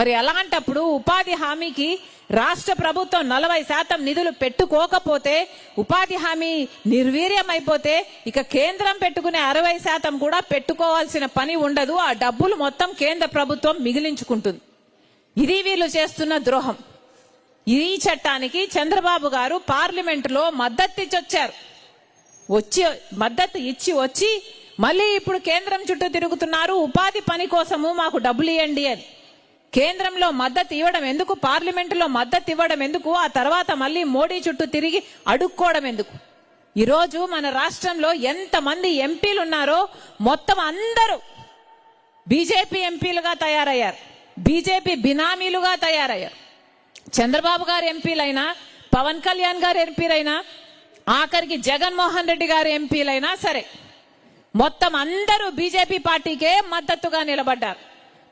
మరి అలాంటప్పుడు ఉపాధి హామీకి రాష్ట్ర ప్రభుత్వం 40% నిధులు పెట్టుకోకపోతే ఉపాధి హామీ నిర్వీర్యం అయిపోతే ఇక కేంద్రం పెట్టుకునే 60% కూడా పెట్టుకోవాల్సిన పని ఉండదు. ఆ డబ్బులు మొత్తం కేంద్ర ప్రభుత్వం మిగిలించుకుంటుంది. ఇది వీళ్ళు చేస్తున్న ద్రోహం. ఈ చట్టానికి చంద్రబాబు గారు పార్లమెంటులో మద్దతు ఇచ్చి వచ్చి మళ్ళీ ఇప్పుడు కేంద్రం చుట్టూ తిరుగుతున్నారు. ఉపాధి పని కోసము మాకు డబ్బులు ఇవ్వండి అని. కేంద్రంలో మద్దతు ఇవ్వడం ఎందుకు, పార్లమెంటులో మద్దతు ఇవ్వడం ఎందుకు, ఆ తర్వాత మళ్ళీ మోడీ చుట్టూ తిరిగి అడుక్కోవడం ఎందుకు? ఈరోజు మన రాష్ట్రంలో ఎంతమంది ఎంపీలు ఉన్నారో మొత్తం అందరూ బీజేపీ ఎంపీలుగా తయారయ్యారు, బీజేపీ బినామీలుగా తయారయ్యారు. చంద్రబాబు గారు ఎంపీలైనా, పవన్ కళ్యాణ్ గారు ఎంపీలైనా, ఆఖరికి జగన్మోహన్ రెడ్డి గారు ఎంపీలైనా సరే మొత్తం అందరూ బీజేపీ పార్టీకే మద్దతుగా నిలబడ్డారు.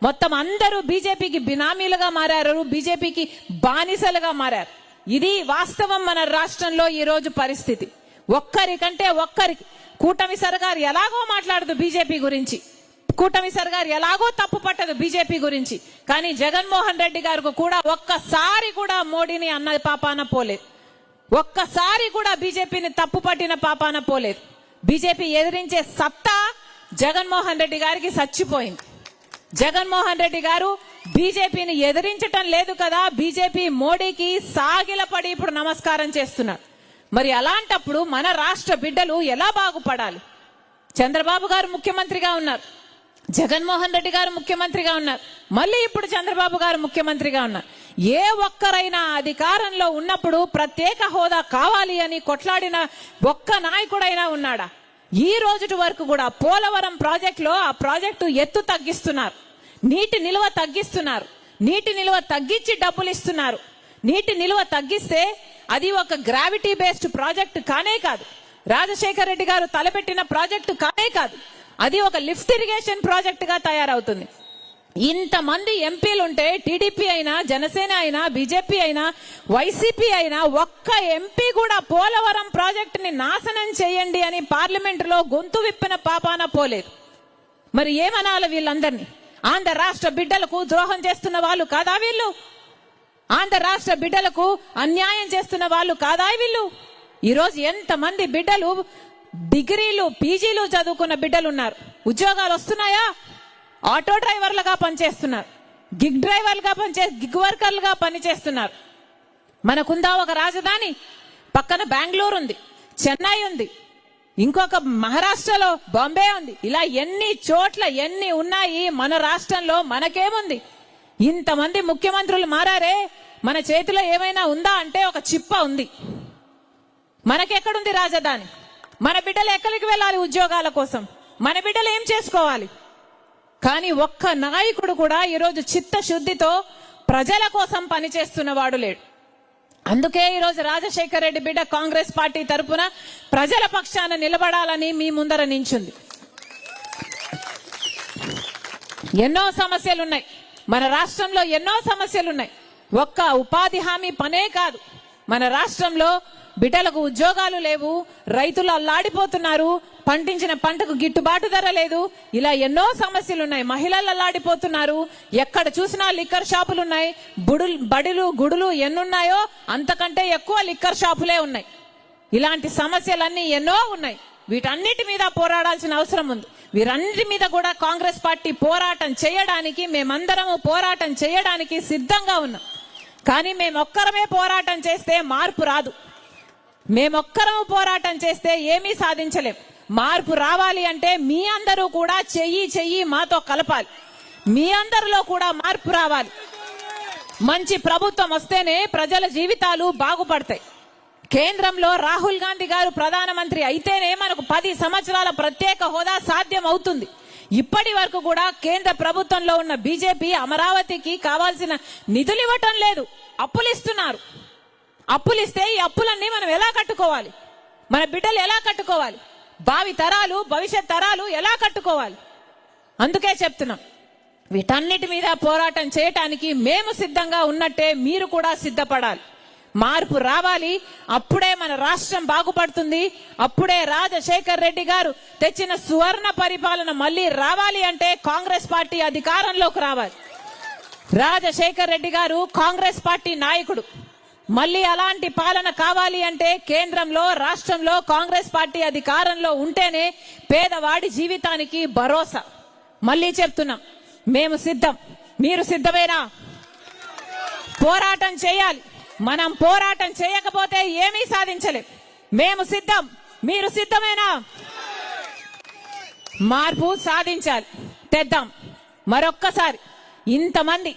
మొత్తం అందరూ బీజేపీకి బినామీలుగా మారారు, బీజేపీకి బానిసలుగా మారారు. ఇది వాస్తవం మన రాష్ట్రంలో ఈ రోజు పరిస్థితి. ఒక్కరికంటే ఒక్కరికి కూటమి సర్కారు ఎలాగో మాట్లాడదు బీజేపీ గురించి, కూటమి సర్కారు ఎలాగో తప్పు పట్టదు బీజేపీ గురించి. కానీ జగన్మోహన్ రెడ్డి గారికి కూడా ఒక్కసారి కూడా మోడీని అన్న పాపాన పోలేదు, ఒక్కసారి కూడా బీజేపీని తప్పు పట్టిన పాపాన పోలేదు. బీజేపీ ఎదిరించే సత్తా జగన్మోహన్ రెడ్డి గారికి చచ్చిపోయింది. జగన్మోహన్ రెడ్డి గారు బీజేపీని ఎదిరించటం లేదు కదా, బీజేపీ మోడీకి సాగిలపడి ఇప్పుడు నమస్కారం చేస్తున్నారు. మరి అలాంటప్పుడు మన రాష్ట్ర బిడ్డలు ఎలా బాగుపడాలి? చంద్రబాబు గారు ముఖ్యమంత్రిగా ఉన్నారు, జగన్మోహన్ రెడ్డి గారు ముఖ్యమంత్రిగా ఉన్నారు, మళ్ళీ ఇప్పుడు చంద్రబాబు గారు ముఖ్యమంత్రిగా ఉన్నారు. ఏ ఒక్కరైనా అధికారంలో ఉన్నప్పుడు ప్రత్యేక హోదా కావాలి అని కొట్లాడిన ఒక్క నాయకుడైనా ఉన్నాడా? ఈ రోజు వరకు కూడా పోలవరం ప్రాజెక్టులో ఆ ప్రాజెక్టు ఎత్తు తగ్గిస్తున్నారు, నీటి నిల్వ తగ్గిస్తున్నారు, నీటి నిల్వ తగ్గించి డబ్బులు ఇస్తున్నారు. నీటి నిల్వ తగ్గిస్తే అది ఒక గ్రావిటీ బేస్డ్ ప్రాజెక్టు కానే కాదు, రాజశేఖర రెడ్డి గారు తలపెట్టిన ప్రాజెక్టు కానే కాదు, అది ఒక లిఫ్ట్ ఇరిగేషన్ ప్రాజెక్ట్ గా తయారవుతుంది. ఇంతమంది ఎంపీలుంటే టీడీపీ అయినా, జనసేన అయినా, బీజేపీ అయినా, వైసీపీ అయినా ఒక్క ఎంపీ కూడా పోలవరం ప్రాజెక్టుని నాశనం చేయండి అని పార్లమెంటులో గొంతు విప్పిన పాపాన పోలేదు. మరి ఏమనాలి వీళ్ళందరినీ? ఆంధ్ర రాష్ట్ర బిడ్డలకు ద్రోహం చేస్తున్న వాళ్ళు కాదా వీళ్ళు? ఆంధ్ర రాష్ట్ర బిడ్డలకు అన్యాయం చేస్తున్న వాళ్ళు కాదా వీళ్ళు? ఈరోజు ఎంతమంది బిడ్డలు డిగ్రీలు, పీజీలు చదువుకున్న బిడ్డలు ఉన్నారు, ఉద్యోగాలు వస్తున్నాయా? ఆటో డ్రైవర్లుగా పనిచేస్తున్నారు, గిగ్ డ్రైవర్లుగా గిగ్ వర్కర్లుగా పనిచేస్తున్నారు. మనకుందా ఒక రాజధాని, పక్కన బెంగళూరు ఉంది, చెన్నై ఉంది, ఇంకొక మహారాష్ట్రలో బాంబే ఉంది. ఇలా ఎన్ని చోట్ల ఎన్ని ఉన్నాయి మన రాష్ట్రంలో. మనకేముంది? ఇంతమంది ముఖ్యమంత్రులు మారారే, మన చేతిలో ఏమైనా ఉందా అంటే ఒక చిప్ప ఉంది. మనకెక్కడుంది రాజధాని? మన బిడ్డలు ఎక్కడికి వెళ్ళాలి ఉద్యోగాల కోసం? మన బిడ్డలు ఏం చేసుకోవాలి? కానీ ఒక్క నాయకుడు కూడా ఈరోజు చిత్తశుద్ధితో ప్రజల కోసం పనిచేస్తున్న వాడు లేడు. అందుకే ఈరోజు రాజశేఖర రెడ్డి బిడ్డ కాంగ్రెస్ పార్టీ తరఫున ప్రజల పక్షాన నిలబడాలని మీ ముందర నించుంది. ఎన్నో సమస్యలున్నాయి మన రాష్ట్రంలో, ఎన్నో సమస్యలున్నాయి. ఒక్క ఉపాధి హామీ పనే కాదు, మన రాష్ట్రంలో బిడ్డలకు ఉద్యోగాలు లేవు, రైతులు అల్లాడిపోతున్నారు, పండించిన పంటకు గిట్టుబాటు ధర లేదు. ఇలా ఎన్నో సమస్యలు ఉన్నాయి. మహిళలు అల్లాడిపోతున్నారు, ఎక్కడ చూసినా లిక్కర్ షాపులు ఉన్నాయి. బడులు గుడులు ఎన్నున్నాయో అంతకంటే ఎక్కువ లిక్కర్ షాపులే ఉన్నాయి. ఇలాంటి సమస్యలన్నీ ఎన్నో ఉన్నాయి. వీటన్నిటి మీద పోరాడాల్సిన అవసరం ఉంది. వీరన్నిటి మీద కూడా కాంగ్రెస్ పార్టీ పోరాటం చేయడానికి, మేమందరము పోరాటం చేయడానికి సిద్ధంగా ఉన్నాం. కానీ మేమొక్కరమే పోరాటం చేస్తే మార్పు రాదు. మేమొక్కరము పోరాటం చేస్తే ఏమీ సాధించలేం. మార్పు రావాలి అంటే మీ అందరూ కూడా చెయ్యి మాతో కలపాలి. మీ అందరిలో కూడా మార్పు రావాలి. మంచి ప్రభుత్వం వస్తేనే ప్రజల జీవితాలు బాగుపడతాయి. కేంద్రంలో రాహుల్ గాంధీ గారు ప్రధానమంత్రి అయితేనే మనకు 10 సంవత్సరాల ప్రత్యేక హోదా సాధ్యం అవుతుంది. ఇప్పటి వరకు కూడా కేంద్ర ప్రభుత్వంలో ఉన్న బీజేపీ అమరావతికి కావాల్సిన నిధులు ఇవ్వటం లేదు, అప్పులు ఇస్తున్నారు. అప్పులిస్తే ఈ అప్పులన్నీ మనం ఎలా కట్టుకోవాలి? మన బిడ్డలు ఎలా కట్టుకోవాలి? భావి తరాలు, భవిష్యత్ తరాలు ఎలా కట్టుకోవాలి? అందుకే చెప్తున్నాం, వీటన్నిటి మీద పోరాటం చేయటానికి మేము సిద్ధంగా ఉన్నట్టే మీరు కూడా సిద్ధపడాలి. మార్పు రావాలి. అప్పుడే మన రాష్ట్రం బాగుపడుతుంది. అప్పుడే రాజశేఖర్ రెడ్డి గారు తెచ్చిన సువర్ణ పరిపాలన మళ్ళీ రావాలి అంటే కాంగ్రెస్ పార్టీ అధికారంలోకి రావాలి. రాజశేఖర్ రెడ్డి గారు కాంగ్రెస్ పార్టీ నాయకుడు. మళ్ళీ అలాంటి పాలన కావాలి అంటే కేంద్రంలో రాష్ట్రంలో కాంగ్రెస్ పార్టీ అధికారంలో ఉంటేనే పేదవాడి జీవితానికి భరోసా. మళ్ళీ చెప్తున్నాం, మేము సిద్ధం. మీరు సిద్ధమేనా? పోరాటం చేయాలి. మనం పోరాటం చేయకపోతే ఏమీ సాధించలేం. మేము సిద్ధం. మీరు సిద్ధమేనా? మార్పు సాధించాలి, తెద్దాం. మరొక్కసారి ఇంతమంది